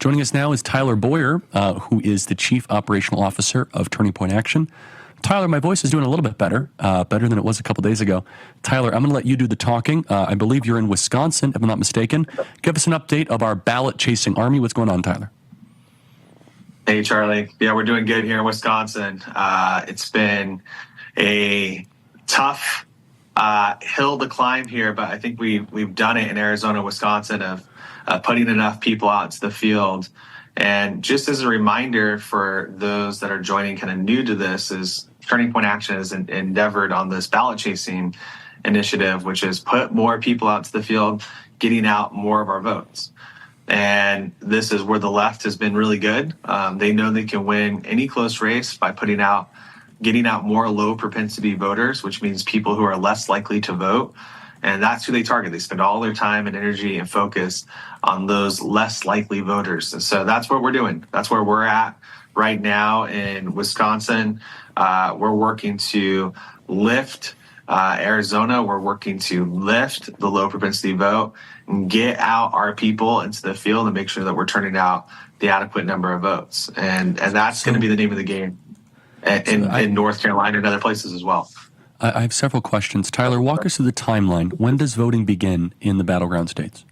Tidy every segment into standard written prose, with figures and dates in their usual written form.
Joining us now is Tyler Bowyer, who is the Chief Operational Officer of Turning Point Action. Tyler, my voice is doing a little bit better than it was a couple days ago. Tyler, I'm going to let you do the talking. I believe you're in Wisconsin, if I'm not mistaken. Give us an update of our ballot-chasing army. What's going on, Tyler? Hey, Charlie. Yeah, we're doing good here in Wisconsin. It's been a tough hill to climb here, but I think we've done it in Arizona, Wisconsin, of putting enough people out to the field. And just as a reminder for those that are joining kind of new to this, is Turning Point Action has endeavored on this ballot chasing initiative, which is put more people out to the field, getting out more of our votes. And this is where the left has been really good. They know they can win any close race by getting out more low propensity voters, which means people who are less likely to vote. And that's who they target. They spend all their time and energy and focus on those less likely voters. And so that's what we're doing. That's where we're at right now in Wisconsin. We're working to lift Arizona. We're working to lift the low propensity vote and get out our people into the field and make sure that we're turning out the adequate number of votes. And that's going to be the name of the game in North Carolina and other places as well. I have several questions. Tyler, walk us through the timeline. When does voting begin in the battleground states?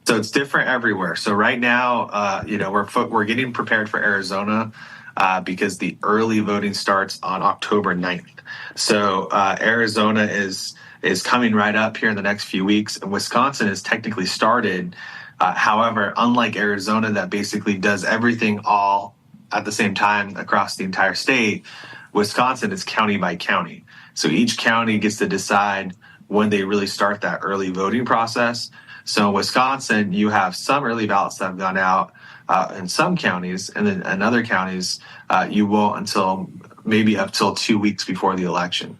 So it's different everywhere. So right now, we're getting prepared for Arizona because the early voting starts on October 9th. So Arizona is coming right up here in the next few weeks, and Wisconsin is technically started. However, unlike Arizona, that basically does everything all at the same time across the entire state, Wisconsin is county by county. So each county gets to decide when they really start that early voting process. So in Wisconsin, you have some early ballots that have gone out in some counties, and then in other counties, you won't until maybe up till 2 weeks before the election.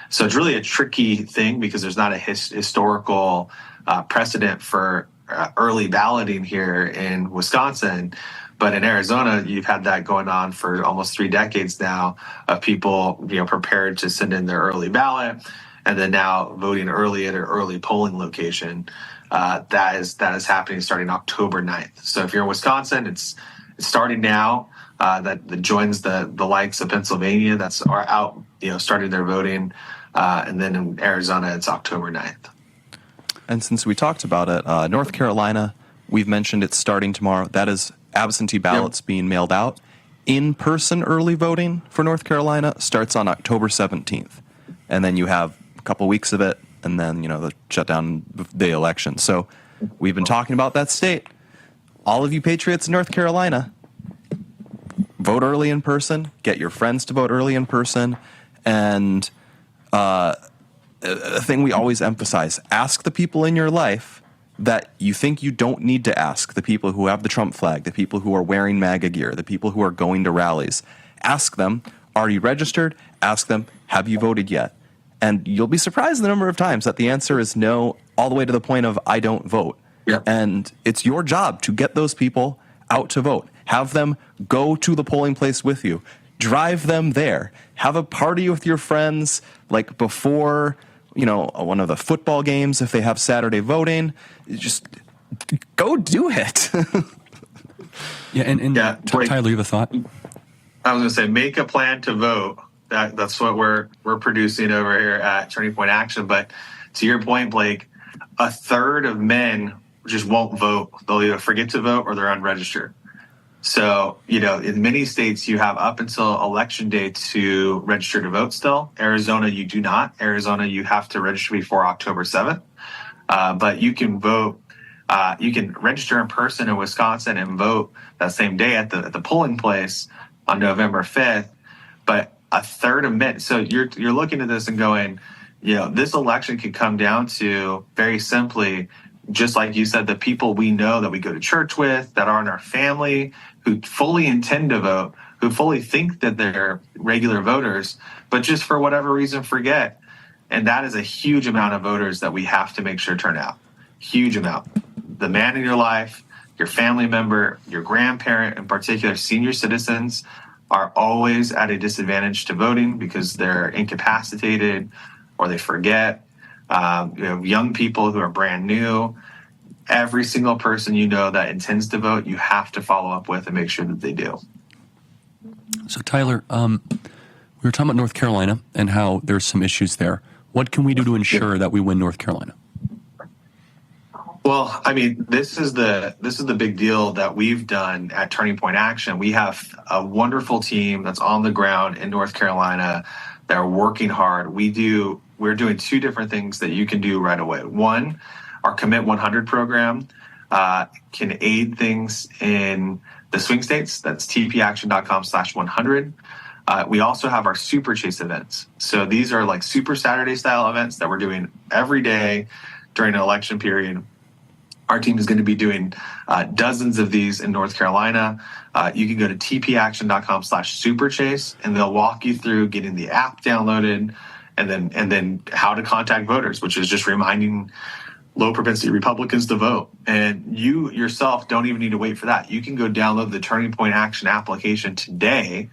So it's really a tricky thing because there's not a historical precedent for early balloting here in Wisconsin. But in Arizona, you've had that going on for almost 3 decades now of people, prepared to send in their early ballot, and then now voting early at an early polling location. That is happening starting October 9th. So if you're in Wisconsin, it's starting now. That joins the likes of Pennsylvania are out, starting their voting, and then in Arizona, it's October 9th. And since we talked about it, North Carolina, we've mentioned it's starting tomorrow. That is absentee ballots being mailed out. In-person early voting for North Carolina starts on October 17th. And then you have a couple weeks of it, and then, the shutdown the election. So we've been talking about that state. All of you patriots in North Carolina, vote early in person, get your friends to vote early in person, and a thing we always emphasize, ask the people in your life that you think you don't need to ask, the people who have the Trump flag, the people who are wearing MAGA gear, the people who are going to rallies. Ask them, are you registered? Ask them, have you voted yet? And you'll be surprised the number of times that the answer is no, all the way to the point of I don't vote. Yeah. And it's your job to get those people out to vote. Have them go to the polling place with you. Drive them there. Have a party with your friends, like before one of the football games, if they have Saturday voting. Just go do it. Tyler, you have a thought? I was going to say, make a plan to vote. That's what we're producing over here at Turning Point Action. But to your point, Blake, a third of men just won't vote. They'll either forget to vote or they're unregistered. So, in many states, you have up until election day to register to vote still. Arizona, you do not. Arizona, you have to register before October 7th. But you can vote. You can register in person in Wisconsin and vote that same day at the polling place on November 5th. But a third of men. So you're looking at this and going, this election could come down to very simply, just like you said, the people we know that we go to church with, that are in our family, who fully intend to vote, who fully think that they're regular voters, but just for whatever reason forget. And that is a huge amount of voters that we have to make sure turn out. Huge amount. The man in your life, your family member, your grandparent, in particular, senior citizens are always at a disadvantage to voting because they're incapacitated or they forget. Young people who are brand new. every single person you know that intends to vote, you have to follow up with and make sure that they do. So, Tyler, we were talking about North Carolina and how there's some issues there. What can we do to ensure that we win North Carolina? Well, I mean, this is the big deal that we've done at Turning Point Action. We have a wonderful team that's on the ground in North Carolina that are working hard. We're doing two different things that you can do right away. One, our Commit 100 program can aid things in the swing states. That's tpaction.com/100. We also have our Super Chase events. So these are like Super Saturday style events that we're doing every day during an election period. Our team is going to be doing dozens of these in North Carolina. You can go to tpaction.com/superchase, and they'll walk you through getting the app downloaded, and then how to contact voters, which is just reminding low propensity Republicans to vote. And you yourself don't even need to wait for that. You can go download the Turning Point Action application today,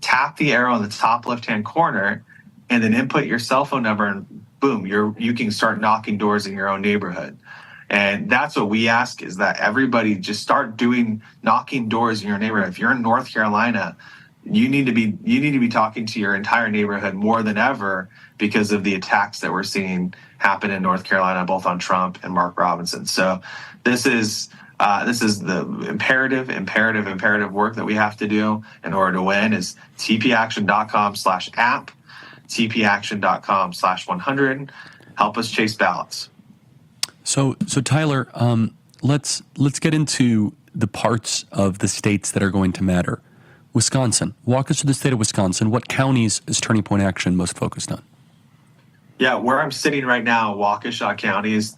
tap the arrow in the top left-hand corner, and then input your cell phone number, and boom, you can start knocking doors in your own neighborhood. And that's what we ask, is that everybody just start knocking doors in your neighborhood. If you're in North Carolina, you need to be talking to your entire neighborhood more than ever because of the attacks that we're seeing happen in North Carolina, both on Trump and Mark Robinson. So this is the imperative work that we have to do in order to win. Is tpaction.com/app, tpaction.com/100. Help us chase ballots. So Tyler, let's get into the parts of the states that are going to matter. Wisconsin. Walk us through the state of Wisconsin. What counties is Turning Point Action most focused on? Yeah, where I'm sitting right now, Waukesha County is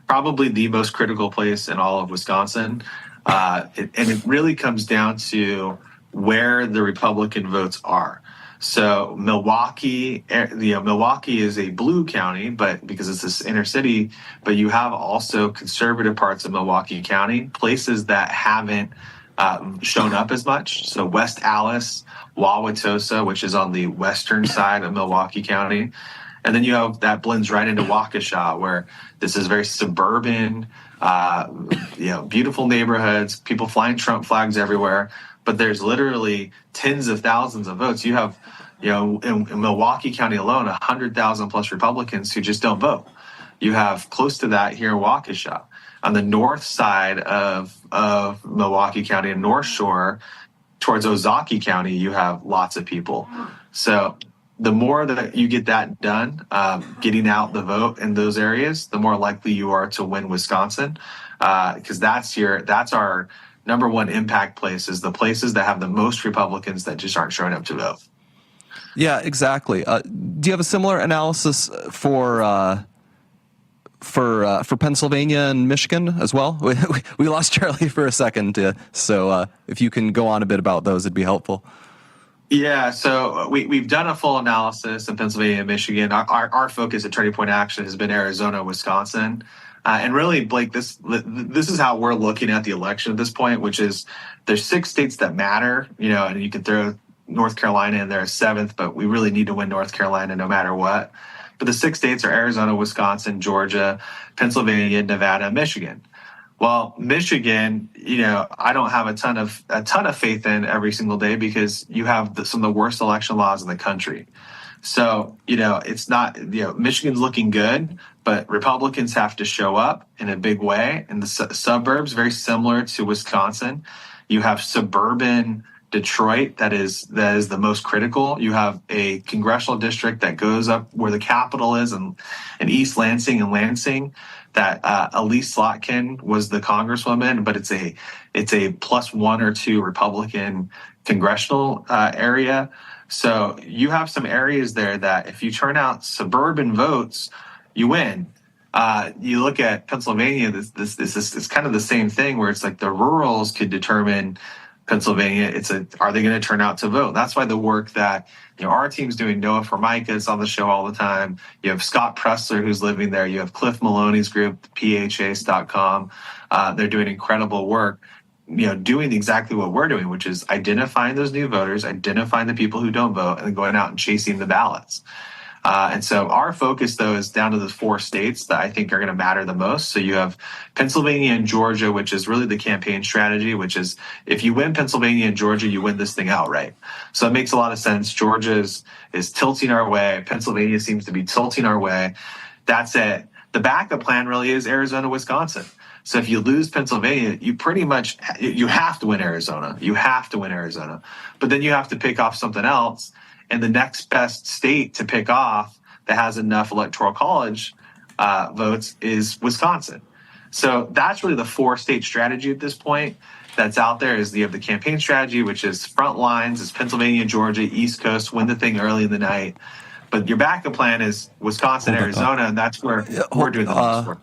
probably the most critical place in all of Wisconsin. And it really comes down to where the Republican votes are. So Milwaukee is a blue county, but because it's this inner city, but you have also conservative parts of Milwaukee County, places that haven't shown up as much. So West Allis, Wauwatosa, which is on the western side of Milwaukee County. And then you have that blends right into Waukesha, where this is very suburban, beautiful neighborhoods, people flying Trump flags everywhere. But there's literally tens of thousands of votes. You have, in Milwaukee County alone, 100,000 plus Republicans who just don't vote. You have close to that here in Waukesha. On the north side of Milwaukee County and North Shore, towards Ozaukee County, you have lots of people. So the more that you get that done, getting out the vote in those areas, the more likely you are to win Wisconsin, because that's our number one impact place, is the places that have the most Republicans that just aren't showing up to vote. Yeah, exactly. Do you have a similar analysis for Pennsylvania and Michigan as well? We lost Charlie for a second, so if you can go on a bit about those, it'd be helpful. Yeah, so we've done a full analysis in Pennsylvania and Michigan. Our focus at Turning Point Action has been Arizona, Wisconsin. And really, Blake, this is how we're looking at the election at this point, which is there's 6 states that matter, and you can throw North Carolina in there as 7th, but we really need to win North Carolina no matter what. But the 6 states are Arizona, Wisconsin, Georgia, Pennsylvania, Nevada, Michigan. Well, Michigan, I don't have a ton of faith in every single day, because you have some of the worst election laws in the country. So, it's not, Michigan's looking good, but Republicans have to show up in a big way. In the suburbs, very similar to Wisconsin, you have suburban Detroit that is the most critical. You have a congressional district that goes up where the Capitol is, in East Lansing and Lansing, that Elise Slotkin was the congresswoman, but it's a +1 or 2 Republican congressional area. So you have some areas there that if you turn out suburban votes, you win. You look at Pennsylvania, this is kind of the same thing, where it's like the rurals could determine Pennsylvania. Are they going to turn out to vote? That's why the work that our team's doing. Noah Formica is on the show all the time. You have Scott Pressler, who's living there. You have Cliff Maloney's group, phas.com. They're doing incredible work, doing exactly what we're doing, which is identifying those new voters, identifying the people who don't vote, and going out and chasing the ballots. And so our focus, though, is down to the 4 states that I think are going to matter the most. So you have Pennsylvania and Georgia, which is really the campaign strategy, which is if you win Pennsylvania and Georgia, you win this thing outright. So it makes a lot of sense. Georgia is tilting our way. Pennsylvania seems to be tilting our way. That's it. The backup plan really is Arizona, Wisconsin. So if you lose Pennsylvania, you pretty much you have to win Arizona. You have to win Arizona. But then you have to pick off something else. And the next best state to pick off that has enough electoral college votes is Wisconsin. So that's really the 4-state strategy at this point that's out there. Is you have the campaign strategy, which is front lines, is Pennsylvania, Georgia, East Coast, win the thing early in the night. But your backup plan is Wisconsin, Arizona, and that's where we're doing the most work.